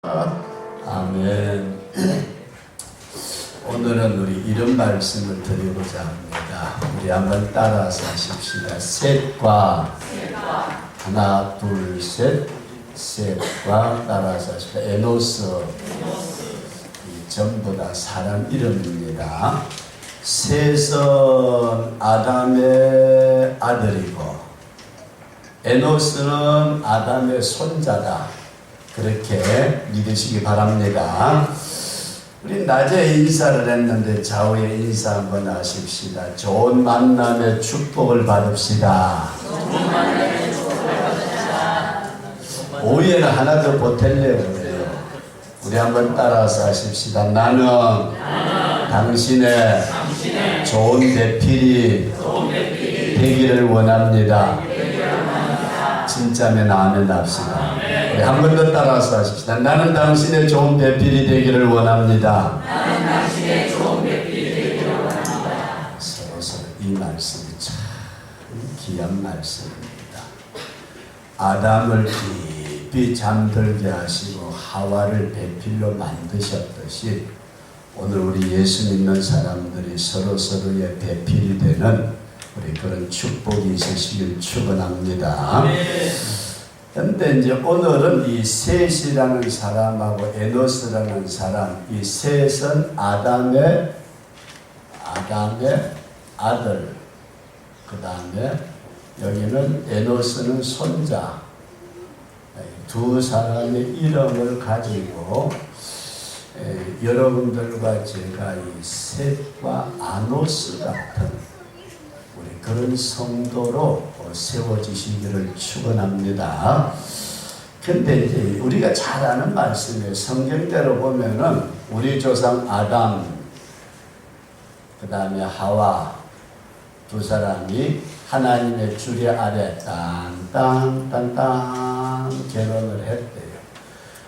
아멘. 오늘은 우리 이런 말씀을 드리고자 합니다. 우리 한번 따라서 하십시다. 셋과 하나 둘 셋, 셋과 따라서 하십시다. 에노스, 전부 다 사람 이름입니다. 셋은 아담의 아들이고 에노스는 아담의 손자다. 그렇게 믿으시기 바랍니다. 우리 낮에 인사를 했는데 좌우에 인사 한번 하십시다. 좋은 만남의 축복을 받읍시다. 오해를 하나도 보탤래요. 그래요. 우리 한번 따라서 하십시다. 나는 당신의 좋은 배필이 되기를 원합니다. 진짜면 아멘 합시다. 한 번 더 따라서 하십시다. 나는 당신의 좋은 배필이 되기를 원합니다. 서로 이 말씀이 참 귀한 말씀입니다. 아담을 깊이 잠들게 하시고 하와를 배필로 만드셨듯이 오늘 우리 예수 믿는 사람들이 서로의 배필이 되는 우리 그런 축복이 있으시길 축원합니다. 그런데 이제 오늘은 이 셋이라는 사람하고 에노스라는 사람, 이 셋은 아담의 아들, 그 다음에 여기는 에노스는 손자, 두 사람의 이름을 가지고 여러분들과 제가 이 셋과 아노스 같은 우리 그런 성도로 세워지시기를 축원합니다. 근데 이제 우리가 잘 아는 말씀이에요. 성경대로 보면은 우리 조상 아담, 그 다음에 하와 두 사람이 하나님의 주례 아래 땅땅땅땅 결혼을 했대요.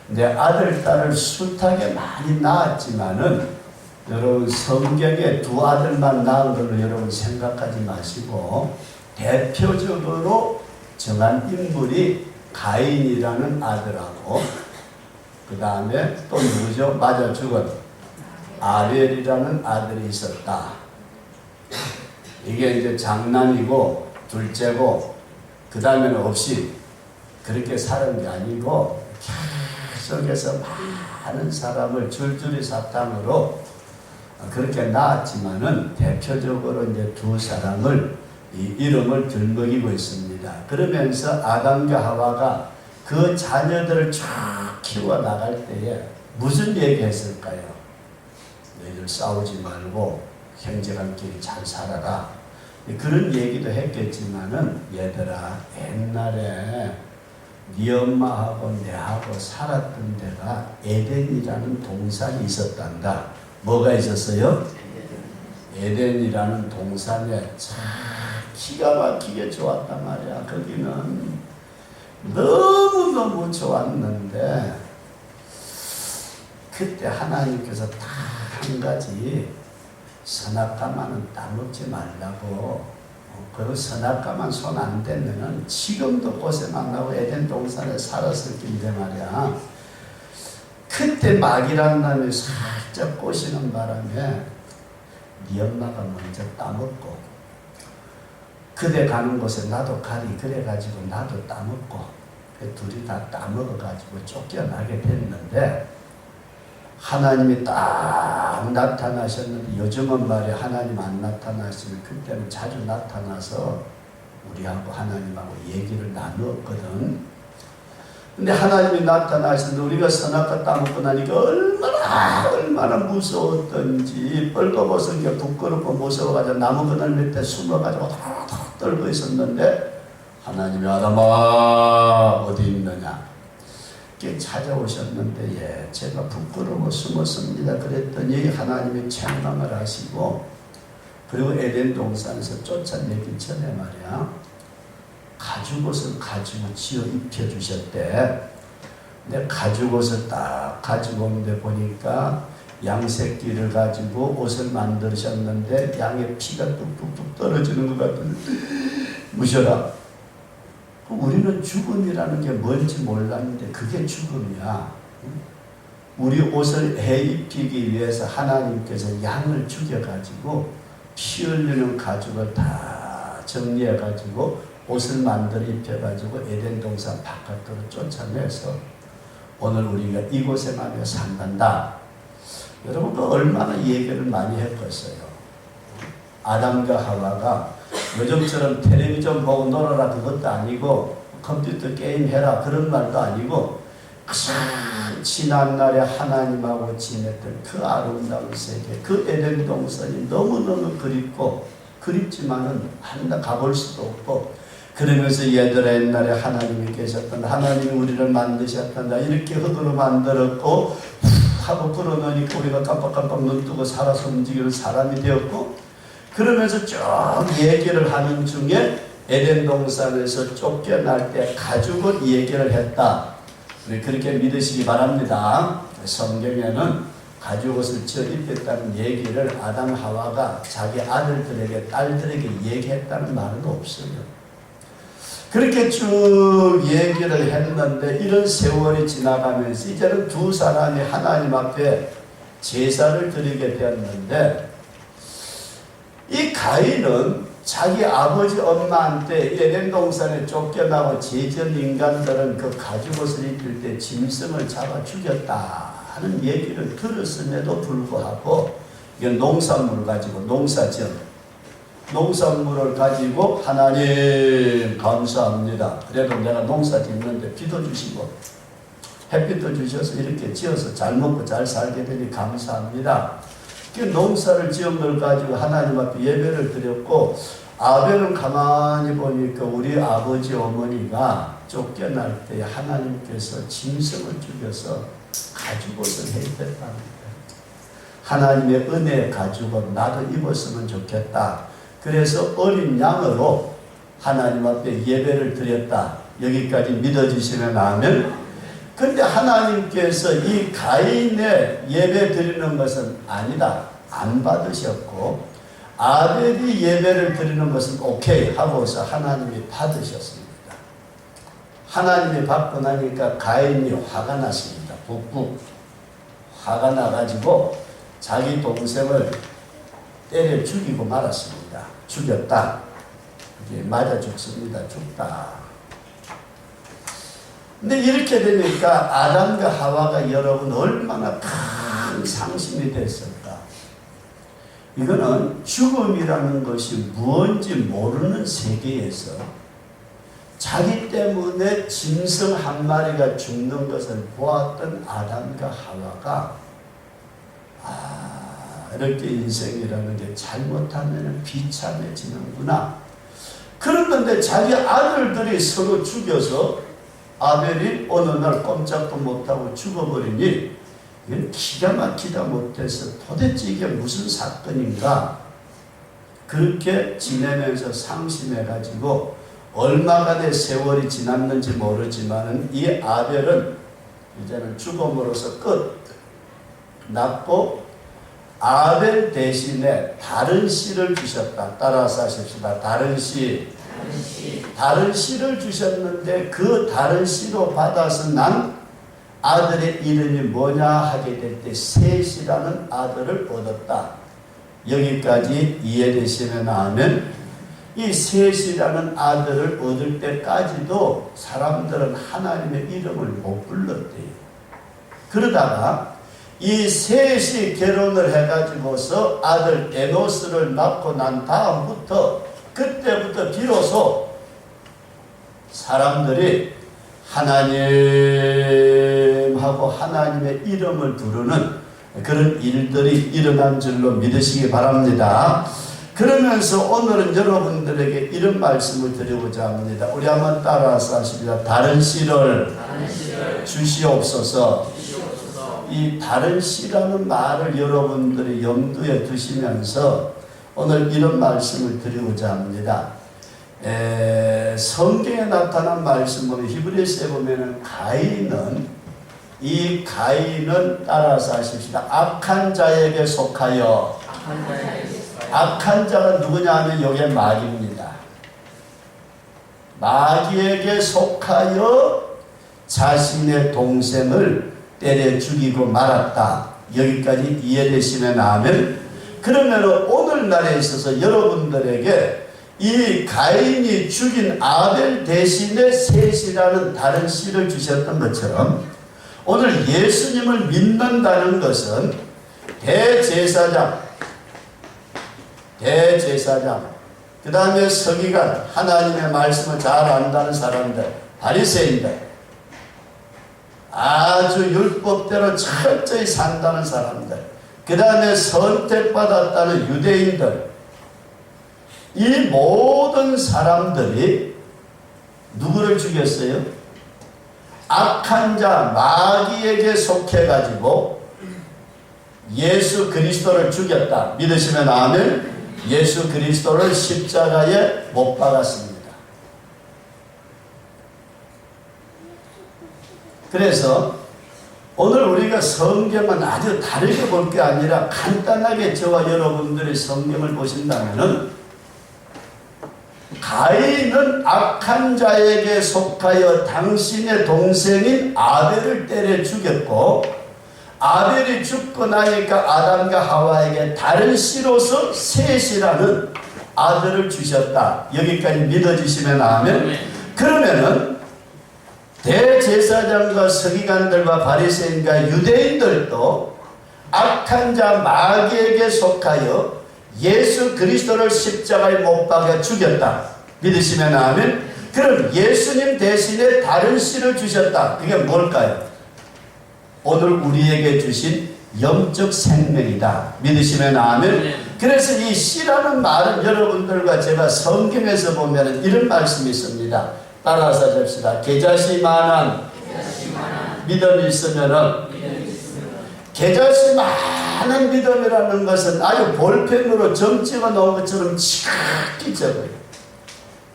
근데 아들, 딸을 숱하게 많이 낳았지만은 여러분 성경에 두 아들만 낳은 걸로 여러분 생각하지 마시고 대표적으로 정한 인물이 가인이라는 아들하고 그 다음에 또 누구죠? 맞아 죽은 아벨이라는 아들이 있었다. 이게 이제 장남이고 둘째고 그 다음에는 없이 그렇게 사는 게 아니고 계속해서 많은 사람을 줄줄이 사탕으로 그렇게 낳았지만은 대표적으로 이제 두 사람을 이 이름을 들먹이고 있습니다. 그러면서 아담과 하와가 그 자녀들을 쫙 키워 나갈 때에 무슨 얘기했을까요? 너희들 싸우지 말고 형제간끼리 잘 살아라. 그런 얘기도 했겠지만은 얘들아 옛날에 네 엄마하고 내하고 살았던 데가 에덴이라는 동산이 있었단다. 뭐가 있었어요? 에덴이라는 동산에 참 기가 막히게 좋았단 말이야. 거기는 너무너무 좋았는데 그때 하나님께서 딱 한 가지 선악과만은 따먹지 말라고 그 선악과만 손 안 대면은 지금도 고생 안 나고 에덴 동산에 살았을 텐데 말이야. 그때 마귀라는 놈이 살짝 꼬시는 바람에 네 엄마가 먼저 따먹고 그대 가는 곳에 나도 가리 그래가지고 나도 따먹고 둘이 다 따먹어가지고 쫓겨나게 됐는데 하나님이 딱 나타나셨는데 요즘은 말이야 하나님 안 나타나시면 그때는 자주 나타나서 우리하고 하나님하고 얘기를 나누었거든. 근데 하나님이 나타나시는데 우리가 선악과 따먹고 나니까 얼마나 무서웠던지 벌거벗은 게 부끄럽고 무서워가지고 나무 그늘 밑에 숨어가지고 다 떨고 있었는데 하나님이 아담아 어디 있느냐 이렇게 찾아오셨는데 예, 제가 부끄러워 숨었습니다. 그랬더니 하나님이 책망을 하시고 그리고 에덴 동산에서 쫓아내기 전에 말이야 가죽옷을 가지고 지어 입혀주셨대. 근데 가죽옷을 딱 가지고 오는데 보니까 양 새끼를 가지고 옷을 만드셨는데 양의 피가 뚝뚝뚝 떨어지는 것 같은데 무셔라. 우리는 죽음이라는 게 뭔지 몰랐는데 그게 죽음이야. 우리 옷을 해입히기 위해서 하나님께서 양을 죽여가지고 피 흘리는 가죽을 다 정리해가지고 옷을 만들어 입혀가지고 에덴 동산 바깥으로 쫓아내서 오늘 우리가 이곳에만 산단다. 여러분 그 얼마나 얘기를 많이 했겠어요. 아담과 하와가 요즘처럼 텔레비전 보고 놀아라 그것도 아니고 컴퓨터 게임 해라 그런 말도 아니고 가장 지난날에 하나님하고 지냈던 그 아름다운 세계, 그 에덴 동산이 너무너무 그립고 그립지만은 한다 가볼 수도 없고 그러면서 얘들아 옛날에 하나님이 계셨던 하나님이 우리를 만드셨단다 이렇게 흙으로 만들었고 하고 끌어놓으니까 우리가 깜빡깜빡 눈 뜨고 살아서 움직이는 사람이 되었고 그러면서 쭉 얘기를 하는 중에 에덴 동산에서 쫓겨날 때 가죽을 얘기를 했다. 그렇게 믿으시기 바랍니다. 성경에는 가죽옷을 지어 입혔다는 얘기를 아담 하와가 자기 아들들에게 딸들에게 얘기했다는 말은 없어요. 그렇게 쭉 얘기를 했는데 이런 세월이 지나가면서 이제는 두 사람이 하나님 앞에 제사를 드리게 되었는데 이 가인은 자기 아버지 엄마한테 에덴 동산에 쫓겨나고 제전 인간들은 그 가죽옷을 입힐 때 짐승을 잡아 죽였다 하는 얘기를 들었음에도 불구하고 이건 농산물을 가지고 농산물을 가지고 하나님 감사합니다. 그래도 내가 농사 짓는데 비도 주시고 햇빛도 주셔서 이렇게 지어서 잘 먹고 잘 살게 되니 감사합니다. 그 농사를 지은 걸 가지고 하나님 앞에 예배를 드렸고 아벨은 가만히 보니까 우리 아버지 어머니가 쫓겨날 때 하나님께서 짐승을 죽여서 가죽옷을 해입했다는 거예요. 하나님의 은혜의 가죽옷 나도 입었으면 좋겠다. 그래서 어린 양으로 하나님 앞에 예배를 드렸다. 여기까지 믿어주시면 아멘. 근데 하나님께서 이 가인의 예배 드리는 것은 아니다. 안 받으셨고 아벨이 예배를 드리는 것은 오케이 하고서 하나님이 받으셨습니다. 하나님이 받고 나니까 가인이 화가 났습니다. 북북 화가 나가지고 자기 동생을 때려 죽이고 말았습니다. 죽였다. 이게 맞아 죽습니다. 죽다. 근데 이렇게 되니까 아담과 하와가 여러분 얼마나 큰 상심이 됐을까. 이거는 죽음이라는 것이 무언지 모르는 세계에서 자기 때문에 짐승 한 마리가 죽는 것을 보았던 아담과 하와가 이렇게 인생이라는 게 잘못하면 비참해지는구나. 그랬는데 자기 아들들이 서로 죽여서 아벨이 어느 날 꼼짝도 못하고 죽어버리니 이건 기가 막히다 못해서 도대체 이게 무슨 사건인가. 그렇게 지내면서 상심해가지고 얼마간의 세월이 지났는지 모르지만 이 아벨은 이제는 죽음으로써 끝났고 아벨 대신에 다른 씨를 주셨다. 따라서 하십시다. 다른 씨를 주셨는데 그 다른 씨로 받아서 난 아들의 이름이 뭐냐 하게 될 때 셋이라는 아들을 얻었다. 여기까지 이해되시면 아멘. 이 셋이라는 아들을 얻을 때까지도 사람들은 하나님의 이름을 못 불렀대요. 그러다가 이 셋이 결혼을 해가지고서 아들 에노스를 낳고 난 다음부터 그때부터 비로소 사람들이 하나님하고 하나님의 이름을 부르는 그런 일들이 일어난 줄로 믿으시기 바랍니다. 그러면서 오늘은 여러분들에게 이런 말씀을 드리고자 합니다. 우리 한번 따라서 하십니다. 다른 씨를 주시옵소서. 이 다른 씨라는 말을 여러분들이 염두에 두시면서 오늘 이런 말씀을 드리고자 합니다. 성경에 나타난 말씀으로 히브리서에 보면은 이 가인은 따라서 하십시다. 악한 자에게 속하여 악한 자가 누구냐 하면 이게 마귀입니다. 마귀에게 속하여 자신의 동생을 때려 죽이고 말았다. 여기까지 이해되시면 아멘. 그러면 오늘날에 있어서 여러분들에게 이 가인이 죽인 아벨 대신에 셋이라는 다른 씨를 주셨던 것처럼 오늘 예수님을 믿는다는 것은 대제사장, 그 다음에 서기관, 하나님의 말씀을 잘 안다는 사람들, 바리새인들, 아주 율법대로 철저히 산다는 사람들, 그 다음에 선택받았다는 유대인들, 이 모든 사람들이 누구를 죽였어요? 악한 자 마귀에게 속해가지고 예수 그리스도를 죽였다. 믿으시면 아멘. 예수 그리스도를 십자가에 못 박았습니다. 그래서 오늘 우리가 성경은 아주 다르게 볼 게 아니라 간단하게 저와 여러분들이 성경을 보신다면은 가인은 악한 자에게 속하여 당신의 동생인 아벨을 때려 죽였고, 아벨이 죽고 나니까 아담과 하와에게 다른 씨로서 셋이라는 아들을 주셨다. 여기까지 믿어주시면 아멘. 그러면은 대제사장과 서기관들과 바리새인과 유대인들도 악한 자 마귀에게 속하여 예수 그리스도를 십자가에 못 박아 죽였다. 믿으시면 아멘. 그럼 예수님 대신에 다른 씨를 주셨다. 그게 뭘까요? 오늘 우리에게 주신 영적 생명이다. 믿으시면 아멘. 그래서 이 씨라는 말은 여러분들과 제가 성경에서 보면 이런 말씀이 있습니다. 따라서 잡시다. 계자씨만한 믿음이 있으면은, 계자씨 많은 믿음이라는 것은 아주 볼펜으로 점 찍어 놓은 것처럼 지극히 적어요.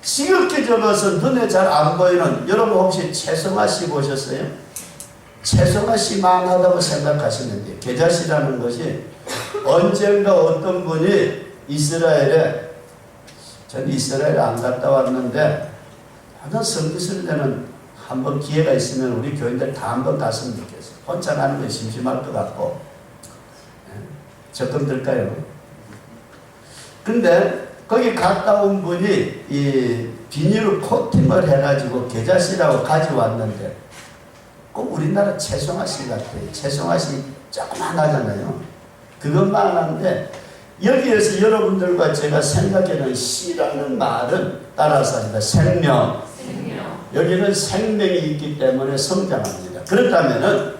지극히 적어서 눈에 잘 안 보이는, 여러분 혹시 최성화 씨 보셨어요? 최성화 씨 만하다고 생각하시면 돼요. 계자씨라는 것이 언젠가 어떤 분이 이스라엘에, 전 이스라엘 안 갔다 왔는데 하여튼 성지순 때는 한번 기회가 있으면 우리 교인들 다 한번 갔으면 좋겠어요. 혼자 가는 게 심심할 것 같고. 적금 들까요? 근데 거기 갔다 온 분이 이 비닐 코팅을 해가지고 계자씨라고 가져왔는데 꼭 우리나라 최성화 씨 같아요. 최성화 씨 조그만하잖아요. 그것만 하는데 여기에서 여러분들과 제가 생각하는 씨라는 말은 따라서 합니다. 생명. 여기는 생명이 있기 때문에 성장합니다. 그렇다면은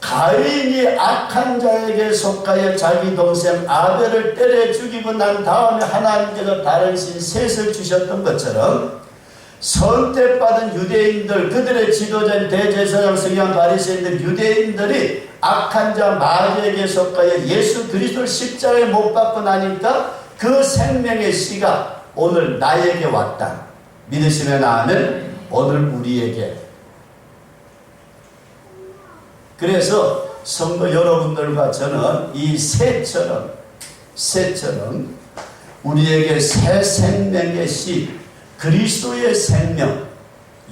가인이 악한 자에게 속하여 자기 동생 아벨을 때려 죽이고 난 다음에 하나님께서 다른 신 셋을 주셨던 것처럼 선택받은 유대인들, 그들의 지도자인 대제사장, 서기관, 바리새인들, 유대인들이 악한 자 마귀에게 속하여 예수 그리스도를 십자가에 못 박고 나니까 그 생명의 씨가 오늘 나에게 왔다. 믿으시면 아멘. 오늘 우리에게. 그래서 성도 여러분들과 저는 이 새처럼 우리에게 새 생명의 씨, 그리스도의 생명,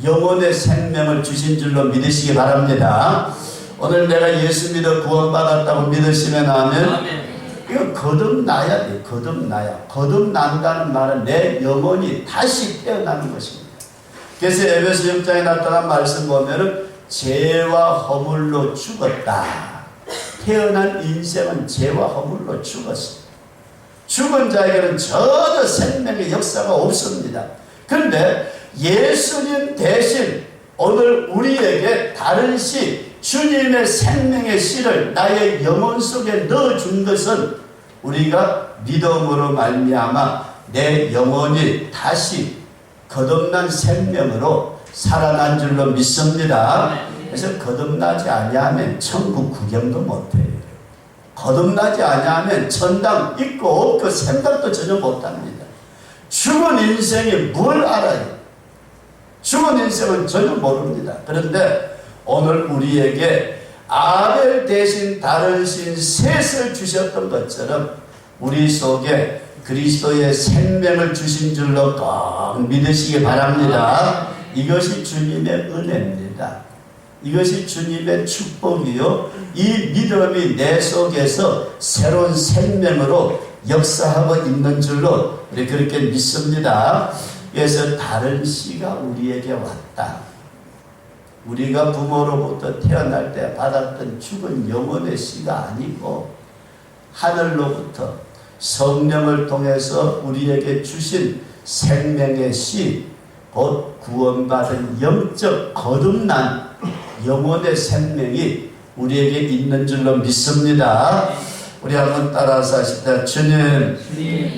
영혼의 생명을 주신 줄로 믿으시기 바랍니다. 오늘 내가 예수 믿어 구원받았다고 믿으시면 아멘. 이거 거듭나야 돼. 거듭난다는 말은 내 영혼이 다시 태어나는 것입니다. 그래서 에베소 6장에 나타난 말씀 보면은 죄와 허물로 죽었다. 태어난 인생은 죄와 허물로 죽었어. 죽은 자에게는 전혀 생명의 역사가 없습니다. 그런데 예수님 대신 오늘 우리에게 다른 씨, 주님의 생명의 씨를 나의 영혼 속에 넣어준 것은 우리가 믿음으로 말미암아 내 영혼이 다시 거듭난 생명으로 살아난 줄로 믿습니다. 그래서 거듭나지 아니하면 천국 구경도 못해요. 거듭나지 아니하면 천당 있고 없고 생각도 전혀 못합니다. 죽은 인생이 뭘 알아요? 죽은 인생은 전혀 모릅니다. 그런데 오늘 우리에게 아벨 대신 다른 신 셋을 주셨던 것처럼 우리 속에 그리스도의 생명을 주신 줄로 꼭 믿으시기 바랍니다. 이것이 주님의 은혜입니다. 이것이 주님의 축복이요. 이 믿음이 내 속에서 새로운 생명으로 역사하고 있는 줄로 우리 그렇게 믿습니다. 그래서 다른 씨가 우리에게 왔다. 우리가 부모로부터 태어날 때 받았던 죽은 영혼의 씨가 아니고 하늘로부터 성령을 통해서 우리에게 주신 생명의 씨, 곧 구원받은 영적 거듭난 영혼의 생명이 우리에게 있는 줄로 믿습니다. 우리 한번 따라서 하십시다. 주님,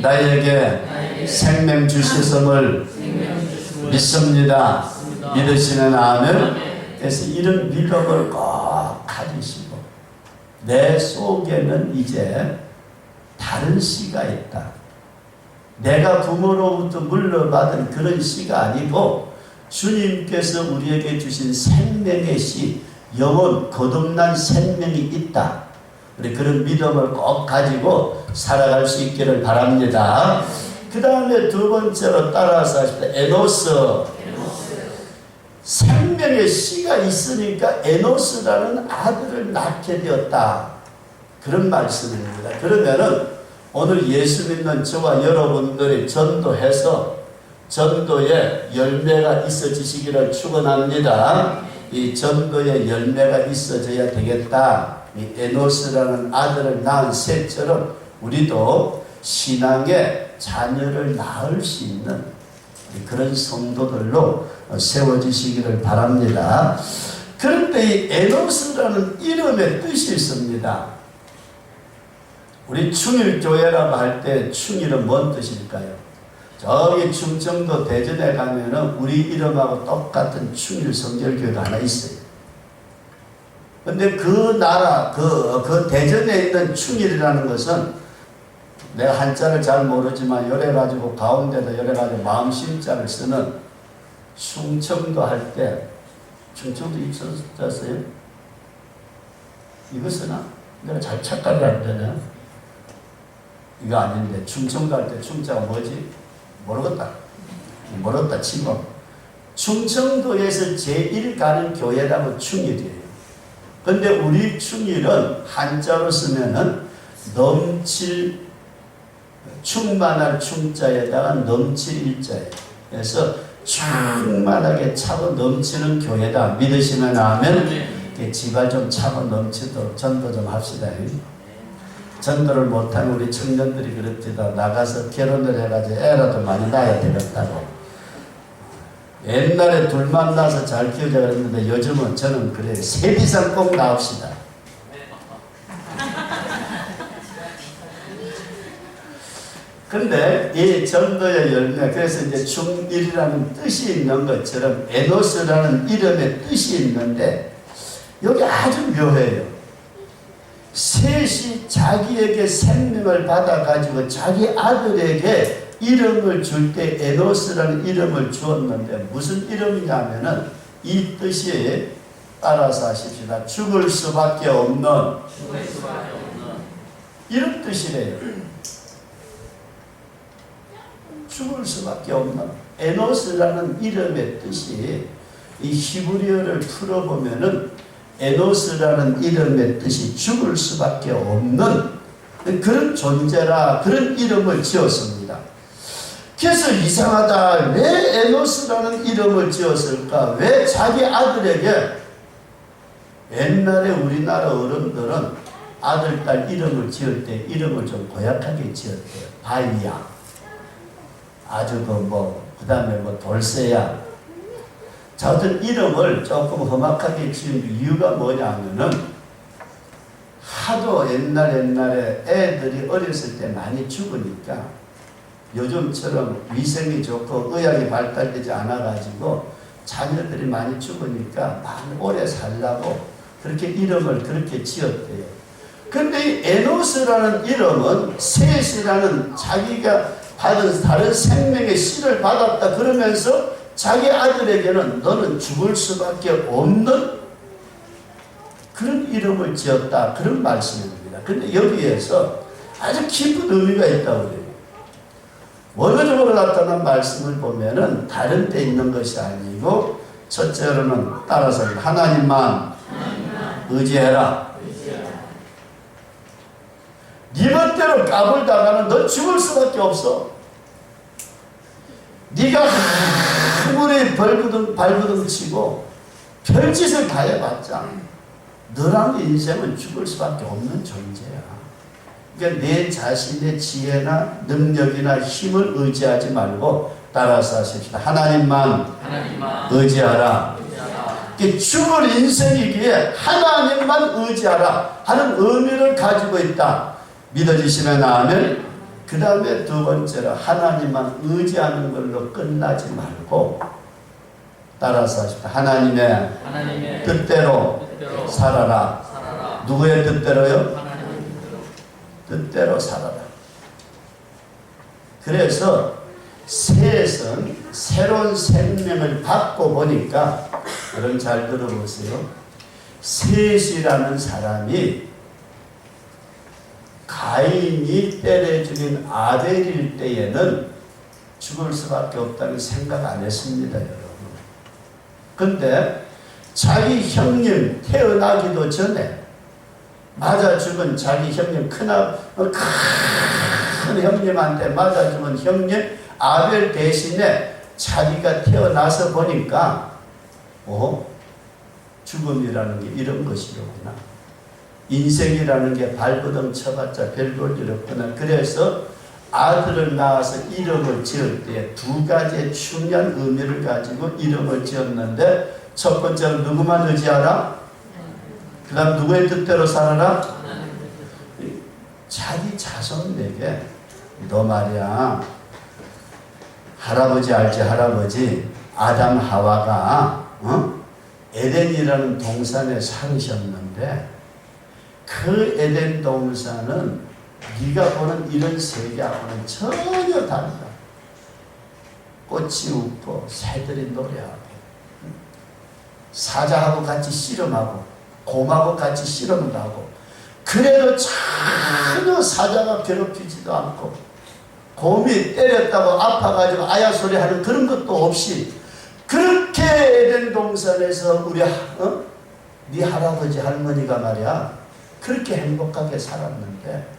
나에게 생명 주시음을 믿습니다. 믿으시는 아멘. 그래서 이런 믿음을 꼭 가지시고 내 속에는 이제 다른 씨가 있다. 내가 부모로부터 물려받은 그런 씨가 아니고 주님께서 우리에게 주신 생명의 씨, 영혼 거듭난 생명이 있다. 우리 그런 믿음을 꼭 가지고 살아갈 수 있기를 바랍니다. 그 다음에 두 번째로 따라서 하십시다. 에노스. 생명의 씨가 있으니까 에노스라는 아들을 낳게 되었다. 그런 말씀입니다. 그러면은 오늘 예수 믿는 저와 여러분들이 전도해서 전도에 열매가 있어지시기를 축원합니다. 이 전도에 열매가 있어져야 되겠다. 이 에노스라는 아들을 낳은 셋처럼 우리도 신앙의 자녀를 낳을 수 있는 그런 성도들로 세워지시기를 바랍니다. 그런데 이 에노스라는 이름의 뜻이 있습니다. 우리 충일교회라고 할 때 충일은 뭔 뜻일까요? 저기 충청도 대전에 가면은 우리 이름하고 똑같은 충일 성결교회가 하나 있어요. 근데 그 나라, 그 대전에 있는 충일이라는 것은 내가 한자를 잘 모르지만 요래가지고 가운데다 요래가지고 마음심자를 쓰는 충청도 할 때 충청도 있었어요? 이거 쓰나? 내가 잘 착각을 안 되냐? 이거 아닌데 충청도 할 때 충자가 뭐지? 모르겠다 치고 충청도에서 제일 가는 교회라고 충일이에요. 근데 우리 충일은 한자로 쓰면은 넘칠 충만할 충자에다가 넘칠 일자예요. 그래서 충만하게 차고 넘치는 교회다. 믿으시면 아멘. 지발 좀 차고 넘치도록 전도 좀 합시다. 전도를 못하는 우리 청년들이 그렇지다. 나가서 결혼을 해가지고 애라도 많이 낳아야 되겠다고. 옛날에 둘만 낳아서 잘 키우자 그랬는데 요즘은 저는 그래요. 셋 이상 꼭 낳읍시다. 근데 이 전도의 열매, 그래서 이제 중일이라는 뜻이 있는 것처럼 에노스라는 이름의 뜻이 있는데 여기 아주 묘해요. 셋이 자기에게 생명을 받아가지고 자기 아들에게 이름을 줄 때 에노스라는 이름을 주었는데 무슨 이름이냐면은 이 뜻이 따라서 하십시다. 죽을 수밖에 없는 이런 뜻이래요. 죽을 수밖에 없는 에노스라는 이름의 뜻이 이 히브리어를 풀어보면은 에노스라는 이름의 뜻이 죽을 수밖에 없는 그런 존재라 그런 이름을 지었습니다. 그래서 이상하다. 왜 에노스라는 이름을 지었을까? 왜 자기 아들에게 옛날에 우리나라 어른들은 아들, 딸 이름을 지을 때 이름을 좀 고약하게 지었대요. 바이야. 아주 그 다음에 돌쇠야. 자, 어떤 이름을 조금 험악하게 지은 이유가 뭐냐면은 하도 옛날에 애들이 어렸을 때 많이 죽으니까 요즘처럼 위생이 좋고 의학이 발달되지 않아가지고 자녀들이 많이 죽으니까 많이 오래 살라고 그렇게 이름을 그렇게 지었대요. 근데 이 에노스라는 이름은 셋이라는 자기가 받은 다른 생명의 씨를 받았다 그러면서 자기 아들에게는 너는 죽을 수밖에 없는 그런 이름을 지었다. 그런 말씀입니다. 그런데 여기에서 아주 깊은 의미가 있다고 그래요. 원어적으로 나타난 말씀을 보면은 다른 데 있는 것이 아니고 첫째로는 따라서 하나님만 의지해라. 네 멋대로 까불다가는 너 죽을 수밖에 없어. 네가 아무리 발버둥 치고 별짓을 다 해봤자 너랑 인생은 죽을 수밖에 없는 존재야. 그러니까 내 자신의 지혜나 능력이나 힘을 의지하지 말고 따라서 하십시다. 하나님만 의지하라. 죽을 인생이기에 하나님만 의지하라 하는 의미를 가지고 있다. 믿어지시면 아멘. 그 다음에 두 번째로 하나님만 의지하는 걸로 끝나지 말고 따라서 하십시다. 하나님의 뜻대로 살아라. 누구의 뜻대로요? 뜻대로 살아라. 그래서 셋은 새로운 생명을 받고 보니까 여러분 잘 들어보세요. 셋이라는 사람이 가인이 때려 죽인 아벨일 때에는 죽을 수밖에 없다는 생각 안 했습니다, 여러분. 근데 자기 형님 태어나기도 전에 맞아 죽은 자기 형님 큰 형님한테 맞아 죽은 형님 아벨 대신에 자기가 태어나서 보니까 죽음이라는 게 이런 것이로구나. 인생이라는 게 발버둥 쳐봤자 별볼 일 없구나. 그래서 아들을 낳아서 이름을 지을 때 두 가지의 중요한 의미를 가지고 이름을 지었는데 첫 번째는 누구만 의지하라? 그 다음 누구의 뜻대로 살아라? 자기 자손에게 너 말이야 할아버지 알지? 할아버지 아담 하와가 에덴이라는 동산에 살으셨는데 그 에덴 동산은 네가 보는 이런 세계하고는 전혀 다르다. 꽃이 웃고 새들이 노래하고 사자하고 같이 씨름하고 곰하고 같이 씨름을 하고 그래도 전혀 사자가 괴롭히지도 않고 곰이 때렸다고 아파가지고 아야 소리하는 그런 것도 없이 그렇게 에덴 동산에서 우리 네 할아버지 할머니가 말이야 그렇게 행복하게 살았는데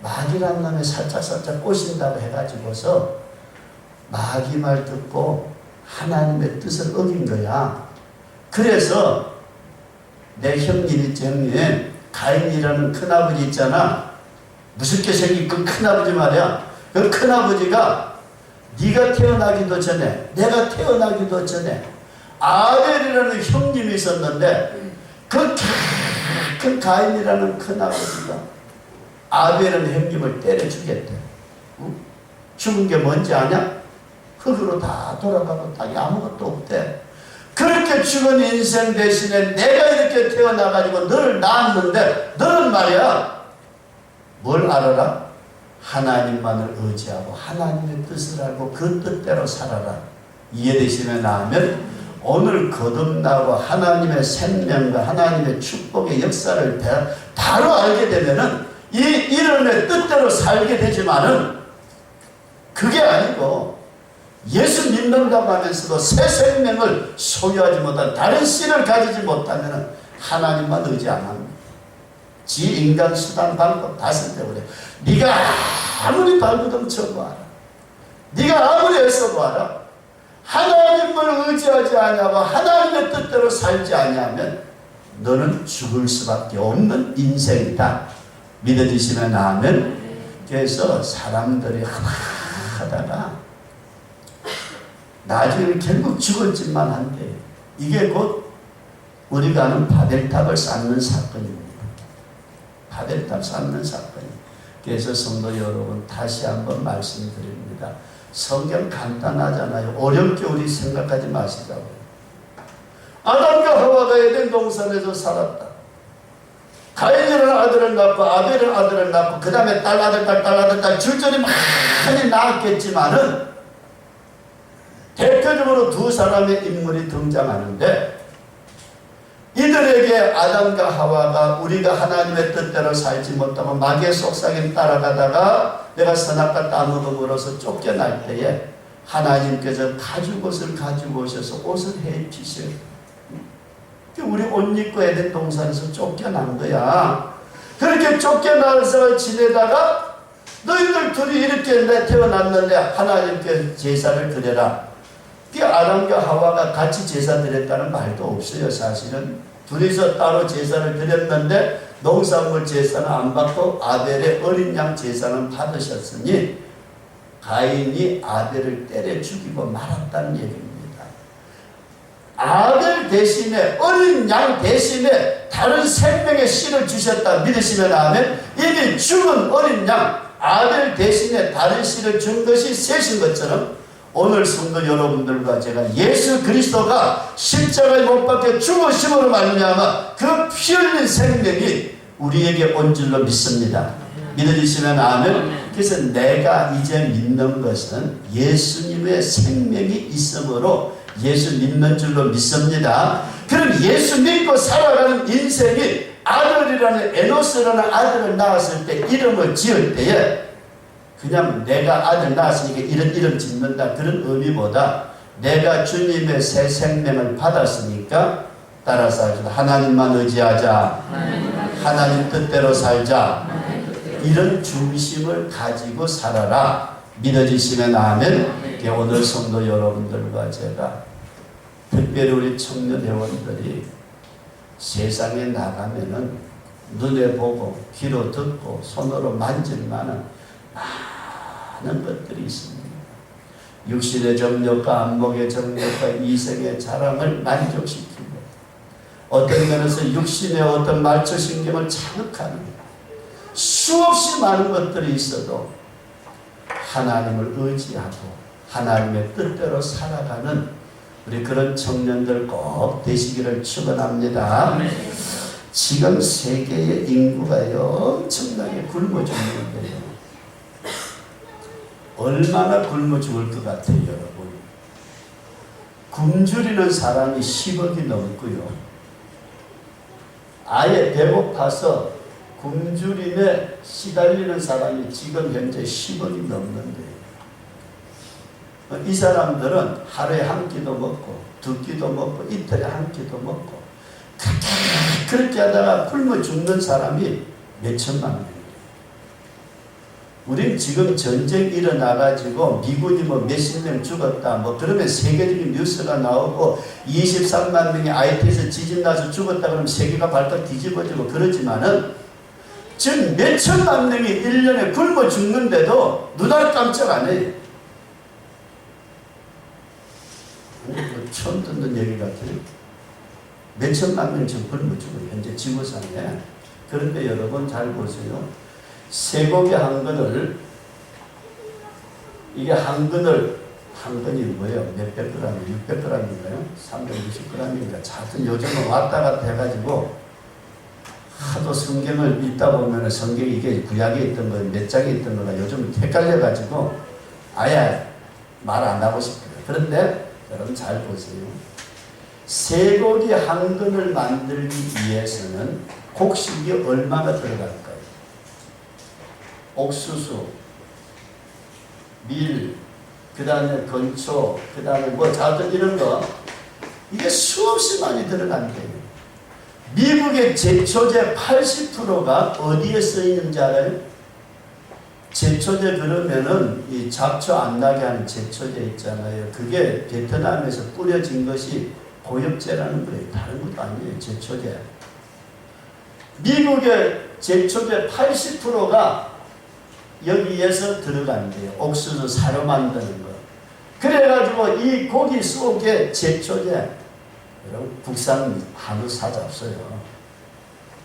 마귀란 놈이 살짝 꼬신다고 해가지고서 마귀 말 듣고 하나님의 뜻을 어긴 거야. 그래서 내 형님 가인이라는 큰아버지 있잖아. 무섭게 생긴 그 큰아버지 말이야. 그 큰아버지가 네가 태어나기도 전에 내가 태어나기도 전에 아벨이라는 형님이 있었는데 그 큰 가인이라는 큰아버지가 아벨은 형님을 때려 죽였대. 죽은 게 뭔지 아냐? 흙으로 다 돌아가고 땅에 아무것도 없대. 그렇게 죽은 인생 대신에 내가 이렇게 태어나가지고 너를 낳았는데 너는 말이야 뭘 알아라? 하나님만을 의지하고 하나님의 뜻을 알고 그 뜻대로 살아라. 이해되시면 아멘. 오늘 거듭나고 하나님의 생명과 하나님의 축복의 역사를 바로 알게 되면은 이 이름의 뜻대로 살게 되지만은 그게 아니고 예수 믿는다고 하면서도 새 생명을 소유하지 못한 다른 씨를 가지지 못하면은 하나님만 의지 안 합니다. 지 인간 수단 방법 다 쓸 때 그래. 네가 아무리 발버둥 쳐봐라. 네가 아무리 애써봐라. 하나님을 의지하지 않냐고 하나님의 뜻대로 살지 않냐면 너는 죽을 수밖에 없는 인생이다. 믿어지시면 아멘. 그래서 사람들이 하다가 나중에 결국 죽을 짓만 한대. 이게 곧 우리가 아는 바벨탑을 쌓는 사건입니다. 바벨탑 쌓는 사건입니다. 그래서 성도 여러분 다시 한번 말씀드립니다. 성경 간단하잖아요. 어렵게 우리 생각하지 마시자고요. 아담과 하와가 에덴 동산에서 살았다. 가인이라는 아들을 낳고 아벨은 아들을 낳고 그 다음에 딸 아들 줄줄이 많이 낳았겠지만은 대표적으로 두 사람의 인물이 등장하는데 이들에게 아담과 하와가 우리가 하나님의 뜻대로 살지 못하고 마귀의 속삭임 따라가다가 내가 선악과 따먹음으로써 쫓겨날 때에 하나님께서 가죽옷을 가지고 오셔서 옷을 해 입히셔요. 우리 옷 입고 에덴 동산에서 쫓겨난 거야. 그렇게 쫓겨나서 지내다가 너희들 둘이 이렇게 태어났는데 하나님께 제사를 드려라. 아담과 하와가 같이 제사 드렸다는 말도 없어요. 사실은 둘이서 따로 제사를 드렸는데 농산물 제사는 안 받고 아벨의 어린 양 제사는 받으셨으니 가인이 아벨을 때려 죽이고 말았다는 얘기입니다. 아벨 대신에 어린 양 대신에 다른 생명의 씨를 주셨다 믿으시면 아멘. 이미 죽은 어린 양 아벨 대신에 다른 씨를 준 것이 셋인 것처럼 오늘 성도 여러분들과 제가 예수 그리스도가 십자가에 못 박혀 죽으심으로 말미암아 그 피 흘린 생명이 우리에게 온 줄로 믿습니다. 믿으시면 아멘. 그래서 내가 이제 믿는 것은 예수님의 생명이 있으므로 예수 믿는 줄로 믿습니다. 그럼 예수 믿고 살아가는 인생이 아들이라는 에노스라는 아들을 낳았을 때 이름을 지을 때에 그냥 내가 아들 낳았으니까 이런 이름 짓는다 그런 의미보다 내가 주님의 새 생명을 받았으니까 따라서 하나님만 의지하자, 하나님 뜻대로 살자, 이런 중심을 가지고 살아라. 믿어지시면 아멘. 오늘 성도 여러분들과 제가 특별히 우리 청년 회원들이 세상에 나가면은 눈에 보고 귀로 듣고 손으로 만질 만한 많은 것들이 있습니다. 육신의 정욕과 안목의 정욕과 이성의 자랑을 만족시키고 어떤 면에서 육신의 어떤 말초신경을 자극하는 수없이 많은 것들이 있어도 하나님을 의지하고 하나님의 뜻대로 살아가는 우리 그런 청년들 꼭 되시기를 축원합니다. 지금 세계의 인구가 엄청나게 굶어 죽는데요. 얼마나 굶어 죽을 것 같아요, 여러분. 굶주리는 사람이 10억이 넘고요. 아예 배고파서 굶주림에 시달리는 사람이 지금 현재 10억이 넘는데요. 이 사람들은 하루에 한 끼도 먹고 두 끼도 먹고 이틀에 한 끼도 먹고 그렇게 하다가 굶어 죽는 사람이 몇 천만 명이에요. 우린 지금 전쟁 일어나가지고 미군이 뭐 몇십 명 죽었다 뭐 그러면 세계적인 뉴스가 나오고 23만 명이 IT에서 지진 나서 죽었다 그러면 세계가 발칵 뒤집어지고 그러지만은 지금 몇 천만 명이 1년에 굶어 죽는데도 눈알 깜짝 안 해요. 처음 듣는 얘기 같아요. 몇 천만 명 지금 굶어 죽어요. 현재 지구상에. 그런데 여러분 잘 보세요. 쇠고기 한 근을 이게 한 근이 뭐예요? 몇백 그램, 600g인가요? 360g인가? 하여튼 요즘은 왔다 갔다 해가지고 하도 성경을 읽다 보면 성경이 이게 구약에 있던 거 몇 장에 있던 거가 요즘 헷갈려가지고 아예 말 안 하고 싶어요. 그런데 여러분 잘 보세요. 쇠고기 한 근을 만들기 위해서는 곡식이 얼마나 들어갈까요? 옥수수, 밀, 그 다음에 건초, 그 다음에 뭐 자들 이런 거 이게 수없이 많이 들어간대요. 미국의 제초제 80%가 어디에 쓰이는지 알아요? 제초제 그러면은 이 잡초 안 나게 하는 제초제 있잖아요. 그게 베트남에서 뿌려진 것이 고엽제라는 거예요. 다른 것도 아니에요. 제초제. 미국의 제초제 80%가 여기에서 들어간대요. 옥수수 사료 만드는 거. 그래가지고 이 고기 속에 제초제, 여러분 국산 한우 사잡어요.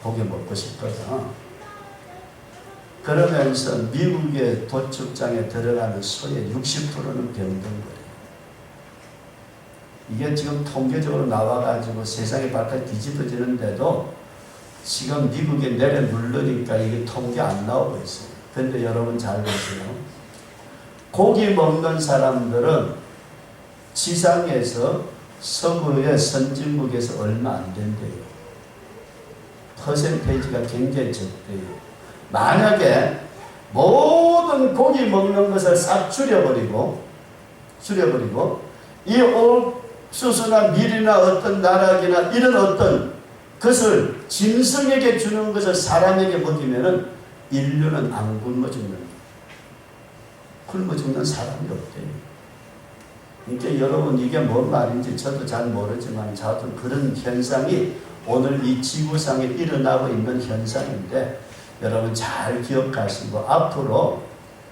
고기 먹고 싶어서. 그러면서 미국의 도축장에 들어가는 소의 60%는 병든 거예요. 이게 지금 통계적으로 나와가지고 세상에 발칵 뒤집어지는데도 지금 미국에 내려 누르니까 이게 통계 안 나오고 있어요. 그런데 여러분 잘 보세요. 고기 먹는 사람들은 지상에서 서구의 선진국에서 얼마 안 된대요. 퍼센테이지가 굉장히 적대요. 만약에 모든 고기 먹는 것을 싹 줄여버리고 줄여버리고 이 옥수수나 밀이나 어떤 나락이나 이런 어떤 것을 짐승에게 주는 것을 사람에게 먹이면은 인류는 안 굶어 죽는다. 굶어 죽는 사람이 없대요. 그러니까 여러분 이게 뭔 말인지 저도 잘 모르지만 저도 그런 현상이 오늘 이 지구상에 일어나고 있는 현상인데 여러분 잘 기억하시고 앞으로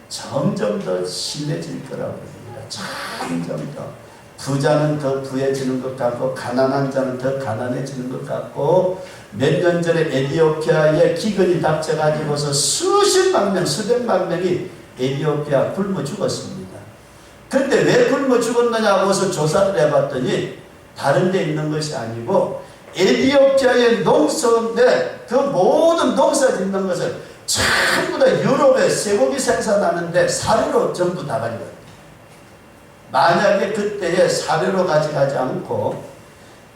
점점 더 심해질 거라고 합니다. 점점 더. 부자는 더 부해지는 것 같고 가난한 자는 더 가난해지는 것 같고 몇 년 전에 에티오피아에 기근이 닥쳐가지고서 수십만 명, 수백만 명이 에티오피아 굶어 죽었습니다. 그런데 왜 굶어 죽었느냐고 해서 조사를 해봤더니 다른 데 있는 것이 아니고 에티오피아의 농촌에 그 모든 농사 짓는 것을 전부 다 유럽에 쇠고기 생산하는데 사료로 전부 다 가져가요. 만약에 그때에 사료로 가져가지 않고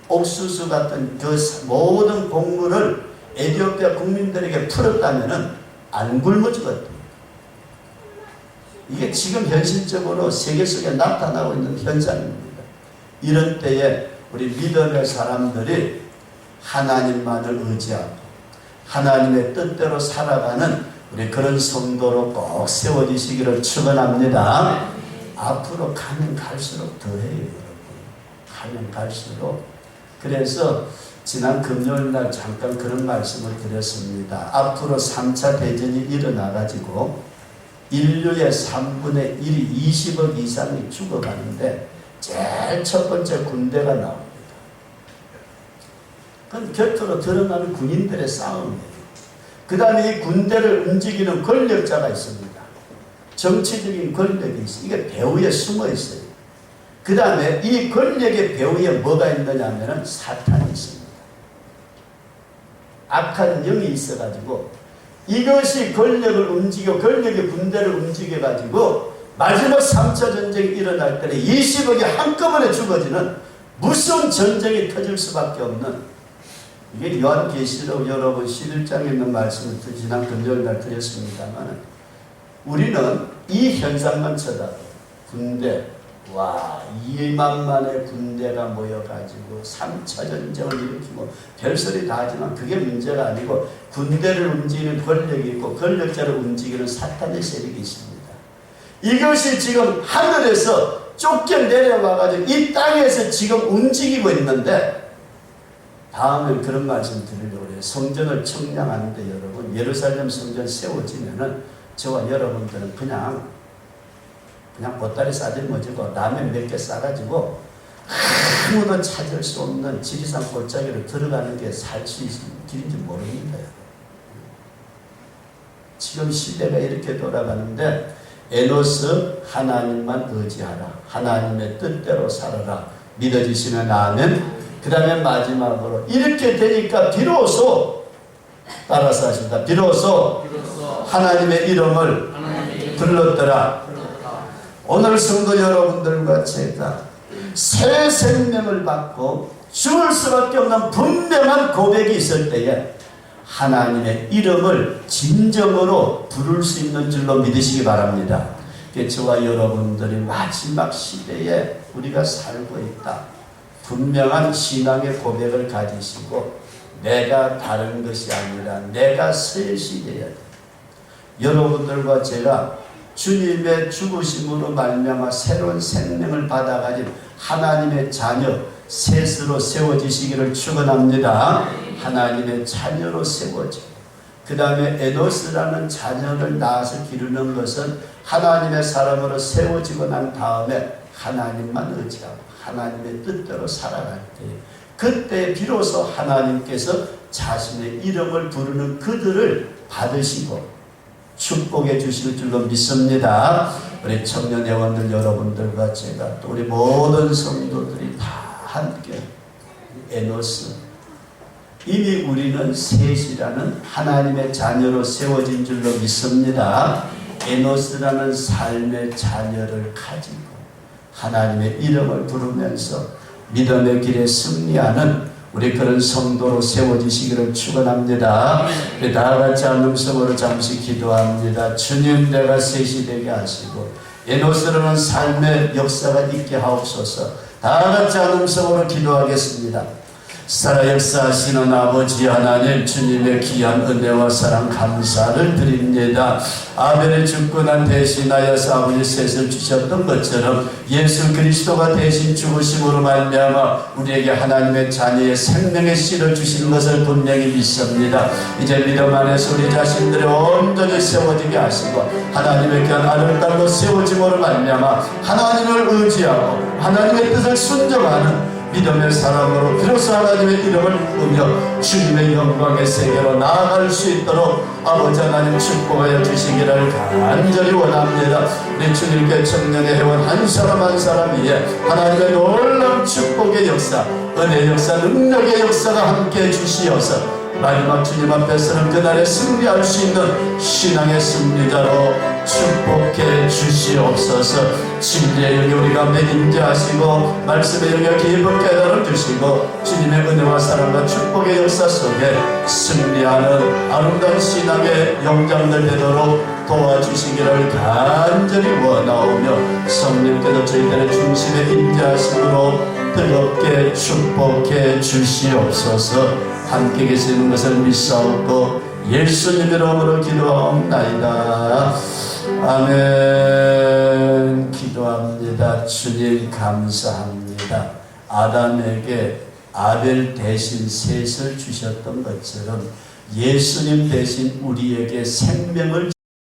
옥수수 같은 그 모든 곡물을 에티오피아 국민들에게 풀었다면 안 굶어 죽었다. 이게 지금 현실적으로 세계 속에 나타나고 있는 현상입니다. 이런 때에 우리 믿음의 사람들이 하나님만을 의지하고 하나님의 뜻대로 살아가는 우리 그런 성도로 꼭 세워지시기를 축원합니다. 앞으로 가면 갈수록 더해요, 여러분. 가면 갈수록. 그래서 지난 금요일날 잠깐 그런 말씀을 드렸습니다. 앞으로 3차 대전이 일어나가지고 인류의 3분의 1이 20억 이상이 죽어가는데 제일 첫 번째 군대가 나옵니다. 그건 곁으로 드러나는 군인들의 싸움이에요. 그 다음에 이 군대를 움직이는 권력자가 있습니다. 정치적인 권력이 있어요. 이게 배후에 숨어 있어요. 그 다음에 이 권력의 배후에 뭐가 있느냐 하면 사탄이 있습니다. 악한 영이 있어가지고 이것이 권력을 움직여 권력의 군대를 움직여가지고 마지막 3차 전쟁이 일어날 때는 20억이 한꺼번에 죽어지는 무서운 전쟁이 터질 수밖에 없는 이게 요한계시록 여러분 11장에 있는 말씀을 지난 금요일날 드렸습니다만 우리는 이 현상만 쳐다봐요. 군대, 와 2만만의 군대가 모여가지고 3차 전쟁을 일으키고 별소리 다 하지만 그게 문제가 아니고 군대를 움직이는 권력이 있고 권력자를 움직이는 사탄의 세력이 있습니다. 이것이 지금 하늘에서 쫓겨 내려와가지고 이 땅에서 지금 움직이고 있는데 다음에 그런 말씀 드리려고 해요. 성전을 청량하는데 여러분 예루살렘 성전 세워지면은 저와 여러분들은 그냥 보따리 싸질머지고 라면 몇 개 싸가지고 아무도 찾을 수 없는 지리산 골짜기로 들어가는 게 살 수 있는 길인지 모릅니다. 지금 시대가 이렇게 돌아가는데 에노스 하나님만 의지하라. 하나님의 뜻대로 살아라. 믿어지시면 아멘. 그 다음에 마지막으로 이렇게 되니까 비로소 따라서 하십니다. 비로소 하나님의 이름을 불렀더라. 오늘 성도 여러분들과 제가 새 생명을 받고 죽을 수밖에 없는 분명한 고백이 있을 때에 하나님의 이름을 진정으로 부를 수 있는 줄로 믿으시기 바랍니다. 저와 여러분들이 마지막 시대에 우리가 살고 있다. 분명한 신앙의 고백을 가지시고 내가 다른 것이 아니라 내가 새 시대야. 여러분들과 제가 주님의 죽으심으로 말미암아 새로운 생명을 받아가진 하나님의 자녀 셋으로 세워지시기를 축원합니다. 하나님의 자녀로 세워지고 그 다음에 에노스라는 자녀를 낳아서 기르는 것은 하나님의 사람으로 세워지고 난 다음에 하나님만 의지하고 하나님의 뜻대로 살아갈 때 그때 비로소 하나님께서 자신의 이름을 부르는 그들을 받으시고 축복해 주실 줄로 믿습니다. 우리 청년 회원들 여러분들과 제가 또 우리 모든 성도들이 다 함께 에노스 이미 우리는 셋이라는 하나님의 자녀로 세워진 줄로 믿습니다. 에노스라는 삶의 자녀를 가지고 하나님의 이름을 부르면서 믿음의 길에 승리하는 우리 그런 성도로 세워지시기를 축원합니다. 다 같이 한 음성으로 잠시 기도합니다. 주님 내가 셋이 되게 하시고 에노스라는 삶의 역사가 있게 하옵소서. 다 같이 한 음성으로 기도하겠습니다. 살아 역사하시는 아버지 하나님, 주님의 귀한 은혜와 사랑 감사를 드립니다. 아벨의 죽고 난 대신하여서 아버지 셋을 주셨던 것처럼 예수 그리스도가 대신 죽으심으로 말미암아 우리에게 하나님의 자녀의 생명의 씨를 주신 것을 분명히 믿습니다. 이제 믿음 안에서 우리 자신들의 온전히 세워지게 하시고 하나님의 귀한 아들 딸로 세워짐으로 말미암아 하나님을 의지하고 하나님의 뜻을 순종하는 믿음의 사람으로 비로소 하나님의 이름을 부르며 주님의 영광의 세계로 나아갈 수 있도록 아버지 하나님 축복하여 주시기를 간절히 원합니다. 우리 주님께 청년의 회원 한 사람 한 사람 위에 하나님의 놀라운 축복의 역사, 은혜의 역사, 능력의 역사가 함께 주시어서 마지막 주님 앞에서는 그날에 승리할 수 있는 신앙의 승리자로 축복해 주시옵소서. 진리의 영이 우리 가운데 임재하시고 말씀의 영이 깊은 깨달음 주시고 주님의 은혜와 사랑과 축복의 역사 속에 승리하는 아름다운 신앙의 영장들 되도록 도와주시기를 간절히 원하오며 성령께서 저희들의 중심에 임재하심으로 뜨겁게 축복해 주시옵소서. 함께 계시는 것을 믿사옵고 예수님 이름으로 기도하옵나이다. 아멘. 기도합니다. 주님 감사합니다. 아담에게 아벨 대신 셋을 주셨던 것처럼 예수님 대신 우리에게 생명을